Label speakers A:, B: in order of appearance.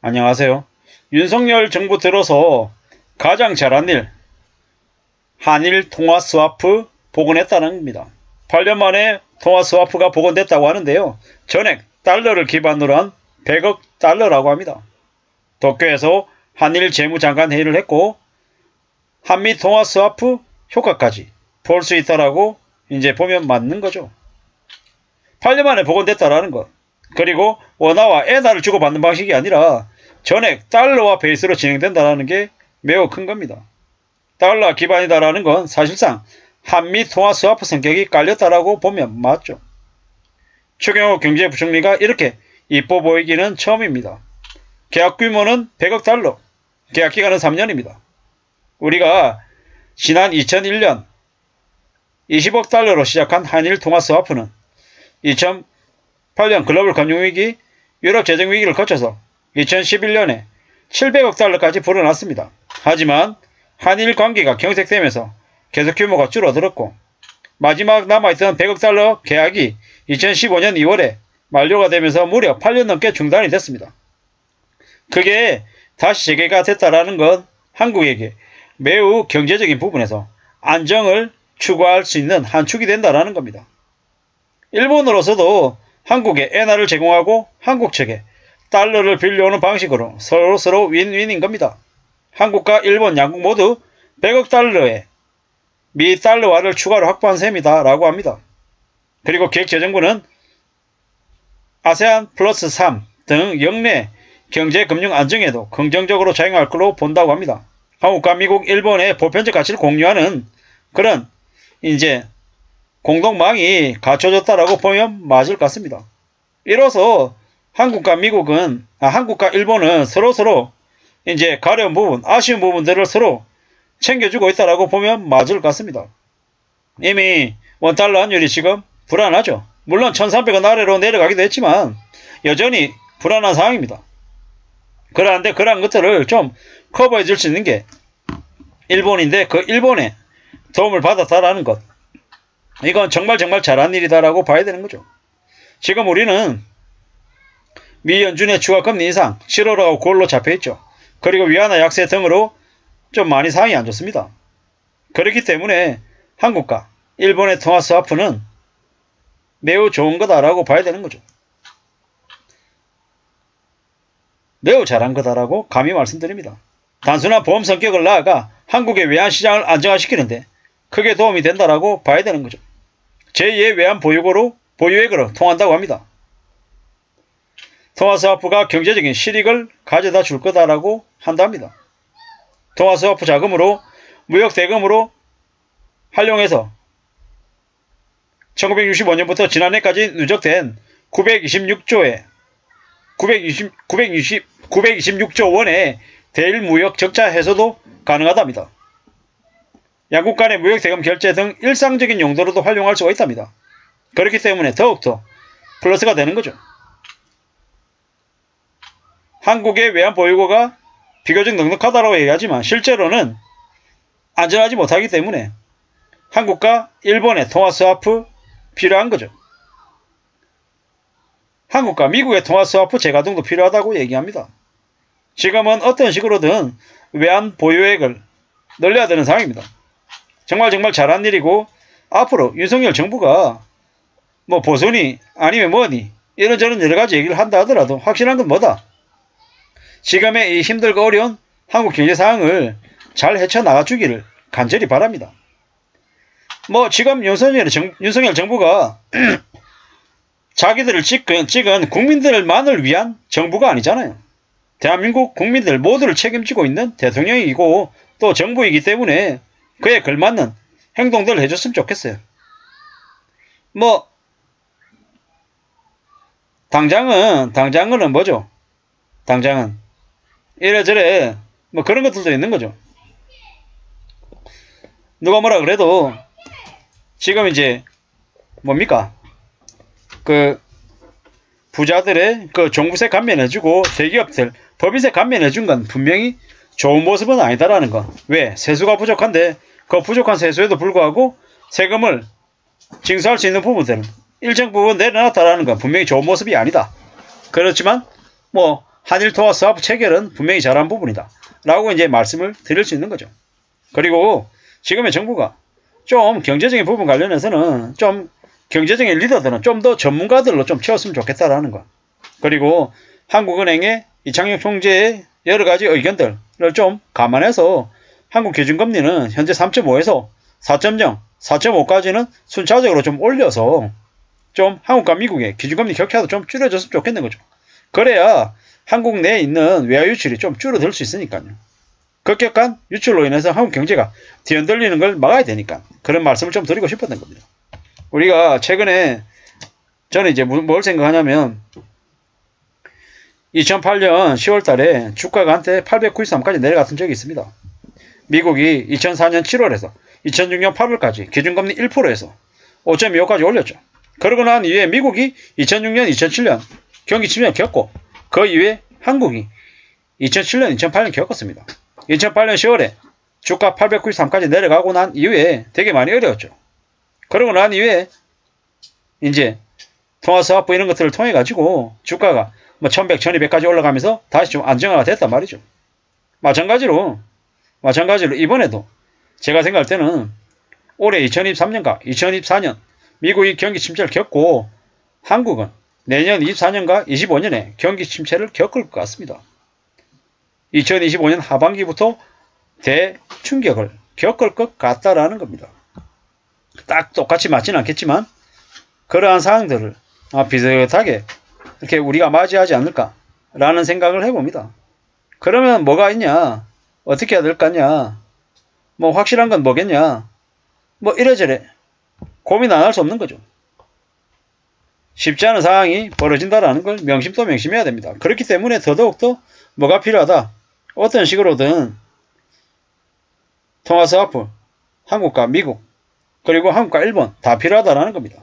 A: 안녕하세요. 윤석열 정부 들어서 가장 잘한 일, 한일 통화 스와프 복원했다는 겁니다. 8년 만에 통화 스와프가 복원됐다고 하는데요. 전액 달러를 기반으로 한 100억 달러라고 합니다. 도쿄에서 한일 재무장관 회의를 했고 한미 통화 스와프 효과까지 볼 수 있다라고 이제 보면 맞는 거죠. 8년 만에 복원됐다라는 것. 그리고 원화와 엔화를 주고받는 방식이 아니라 전액 달러화 베이스로 진행된다는 게 매우 큰 겁니다. 달러 기반이다라는 건 사실상 한미 통화 스와프 성격이 깔렸다라고 보면 맞죠. 추경호 경제부총리가 이렇게 이뻐 보이기는 처음입니다. 계약 규모는 100억 달러, 계약 기간은 3년입니다. 우리가 지난 2001년 20억 달러로 시작한 한일 통화 스와프는 2008년 글로벌 금융위기, 유럽 재정위기를 거쳐서 2011년에 700억 달러까지 불어났습니다. 하지만 한일 관계가 경색되면서 계속 규모가 줄어들었고 마지막 남아있던 100억 달러 계약이 2015년 2월에 만료가 되면서 무려 8년 넘게 중단이 됐습니다. 그게 다시 재개가 됐다라는 건 한국에게 매우 경제적인 부분에서 안정을 추구할 수 있는 한 축이 된다라는 겁니다. 일본으로서도 한국에 엔화를 제공하고 한국 측에 달러를 빌려오는 방식으로 서로 윈윈인 겁니다. 한국과 일본 양국 모두 100억 달러의 미 달러화를 추가로 확보한 셈이다 라고 합니다. 그리고 기획재정부는 아세안 플러스 3 등 영내 경제금융 안정에도 긍정적으로 작용할 걸로 본다고 합니다. 한국과 미국, 일본의 보편적 가치를 공유하는 그런 이제 공동망이 갖춰졌다라고 보면 맞을 것 같습니다. 이로써 한국과 일본은 서로 이제 가려운 부분, 아쉬운 부분들을 서로 챙겨주고 있다라고 보면 맞을 것 같습니다. 이미 원달러 환율이 지금 불안하죠. 물론 1300원 아래로 내려가기도 했지만 여전히 불안한 상황입니다. 그런데 그러한 것들을 좀 커버해 줄 수 있는 게 일본인데 그 일본의 도움을 받았다라는 것. 이건 정말 잘한 일이다라고 봐야 되는 거죠. 지금 우리는 미 연준의 추가 금리 인상 7월하고 9월로 잡혀있죠. 그리고 위안화 약세 등으로 좀 많이 상황이 안 좋습니다. 그렇기 때문에 한국과 일본의 통화 스와프는 매우 좋은 거다라고 봐야 되는 거죠. 매우 잘한 거다라고 감히 말씀드립니다. 단순한 보험 성격을 나아가 한국의 외환 시장을 안정화시키는데 크게 도움이 된다라고 봐야 되는 거죠. 제2의 외환 보유액으로 통한다고 합니다. 통화스와프가 경제적인 실익을 가져다 줄 거다라고 한답니다. 통화스와프 자금으로 무역 대금으로 활용해서 1965년부터 지난해까지 누적된 926조 원의 대일 무역 적자 해소도 가능하답니다. 양국 간의 무역 대금 결제 등 일상적인 용도로도 활용할 수가 있답니다. 그렇기 때문에 더욱더 플러스가 되는 거죠. 한국의 외환 보유고가 비교적 넉넉하다고 얘기하지만 실제로는 안전하지 못하기 때문에 한국과 일본의 통화 스와프 필요한 거죠. 한국과 미국의 통화 스와프 재가동도 필요하다고 얘기합니다. 지금은 어떤 식으로든 외환 보유액을 늘려야 되는 상황입니다. 정말 잘한 일이고 앞으로 윤석열 정부가 뭐 보수니 아니면 뭐니 이런저런 여러가지 얘기를 한다 하더라도 확실한 건 뭐다? 지금의 이 힘들고 어려운 한국 경제 상황을 잘 헤쳐나가주기를 간절히 바랍니다. 뭐 지금 윤석열 정부가 자기들을 찍은 국민들만을 위한 정부가 아니잖아요. 대한민국 국민들 모두를 책임지고 있는 대통령이고 또 정부이기 때문에 그에 걸맞는 행동들을 해줬으면 좋겠어요. 뭐 당장은 뭐죠? 당장은 이래저래 뭐 그런 것들도 있는 거죠. 누가 뭐라 그래도 지금 이제 뭡니까? 그 부자들의 그 종부세 감면해주고 대기업들 법인세 감면해준 건 분명히 좋은 모습은 아니다라는 거. 왜? 세수가 부족한데 그 부족한 세수에도 불구하고 세금을 징수할 수 있는 부분들은 일정 부분 내려놨다라는 건 분명히 좋은 모습이 아니다. 그렇지만 뭐 한일 통화 스와프 체결은 분명히 잘한 부분이다. 라고 이제 말씀을 드릴 수 있는 거죠. 그리고 지금의 정부가 좀 경제적인 부분 관련해서는 좀 경제적인 리더들은 좀 더 전문가들로 좀 채웠으면 좋겠다라는 거. 그리고 한국은행의 이창용 총재의 여러 가지 의견들을 좀 감안해서 한국 기준금리는 현재 3.5에서 4.0, 4.5까지는 순차적으로 좀 올려서 좀 한국과 미국의 기준금리 격차도 좀 줄여줬으면 좋겠는 거죠. 그래야 한국 내에 있는 외화 유출이 좀 줄어들 수 있으니까요. 급격한 유출로 인해서 한국 경제가 뒤흔들리는 걸 막아야 되니까 그런 말씀을 좀 드리고 싶었던 겁니다. 우리가 최근에 저는 이제 뭘 생각하냐면 2008년 10월 달에 주가가 한때 893까지 내려갔던 적이 있습니다. 미국이 2004년 7월에서 2006년 8월까지 기준금리 1%에서 5.25까지 올렸죠. 그러고 난 이후에 미국이 2006년, 2007년 경기 침체를 겪고 그 이후에 한국이 2007년, 2008년 겪었습니다. 2008년 10월에 주가 893까지 내려가고 난 이후에 되게 많이 어려웠죠. 그러고 난 이후에 이제 통화스와프 이런 것들을 통해 가지고 주가가 뭐 1100, 1200까지 올라가면서 다시 좀 안정화가 됐단 말이죠. 마찬가지로 이번에도 제가 생각할 때는 올해 2023년과 2024년 미국이 경기 침체를 겪고 한국은 내년 24년과 25년에 경기 침체를 겪을 것 같습니다. 2025년 하반기부터 대충격을 겪을 것 같다라는 겁니다. 딱 똑같이 맞지는 않겠지만 그러한 상황들을 비슷하게 이렇게 우리가 맞이하지 않을까라는 생각을 해봅니다. 그러면 뭐가 있냐? 어떻게 해야 될 거냐? 뭐 확실한 건 뭐겠냐? 뭐 이래저래 고민 안 할 수 없는 거죠. 쉽지 않은 상황이 벌어진다라는 걸 명심도 명심해야 됩니다. 그렇기 때문에 더더욱더 뭐가 필요하다. 어떤 식으로든 통화스와프, 한국과 미국, 그리고 한국과 일본 다 필요하다라는 겁니다.